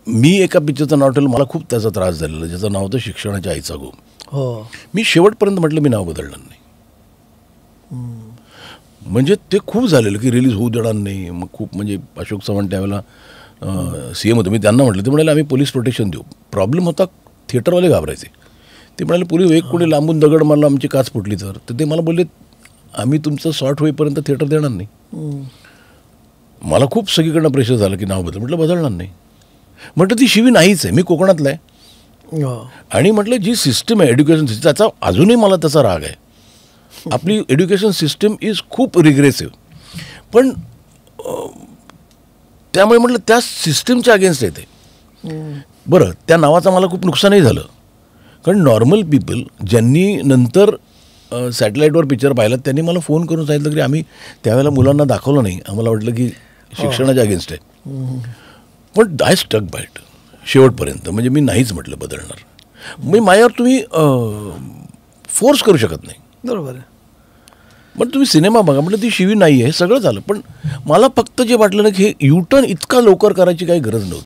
मी एका पिक्चरचं नाव ठेवलं, मला खूप त्याचा त्रास झालेला, ज्याचं नाव होतं शिक्षणाच्या आईचा गो. हो. मी शेवटपर्यंत म्हटलं मी नाव बदलणार नाही. म्हणजे ते खूप झालेलं की रिलीज होऊ देणार नाही. मग खूप म्हणजे अशोक चव्हाण त्यावेळेला CM होतं. मी त्यांना म्हटलं, ते म्हणाले आम्ही पोलीस प्रोटेक्शन देऊ. प्रॉब्लेम होता थिएटरवाले घाबरायचे. ते म्हणाले पोलीस एक कोणी लांबून दगड मारला आमची काच फुटली तर ते मला बोलले आम्ही तुमचं शॉर्ट होईपर्यंत थिएटर देणार नाही. मला खूप सगळीकडनं प्रेशर झालं की नाव बदल. म्हटलं बदलणार नाही. म्हटलं ती शिवी नाहीच आहे, मी कोकणातला आहे. आणि म्हटलं जी सिस्टम आहे एज्युकेशन सिस्टम, त्याचा अजूनही मला त्याचा राग आहे. आपली एज्युकेशन सिस्टम इज खूप रिग्रेसिव्ह. पण त्यामुळे म्हटलं त्या सिस्टमच्या अगेन्स्ट येते. बरं, त्या नावाचं मला खूप नुकसानही झालं. कारण नॉर्मल पीपल ज्यांनी नंतर सॅटेलाईटवर पिक्चर पाहिला त्यांनी मला फोन करून सांगितलं की आम्ही त्यावेळेला मुलांना दाखवलं नाही, आम्हाला वाटलं की शिक्षणाच्या अगेन्स्ट आहे. पण आय स्टक बाय इट शेवटपर्यंत. म्हणजे मी नाहीच म्हटलं बदलणार. मी माझ्यावर तुम्ही फोर्स करू शकत नाही. बरोबर आहे. पण तुम्ही सिनेमा बघा म्हटलं, ती शिवी नाही आहे, सगळं झालं. पण मला फक्त जे वाटलं ना की हे युटर्न इतका लवकर करायची काही गरज नव्हती.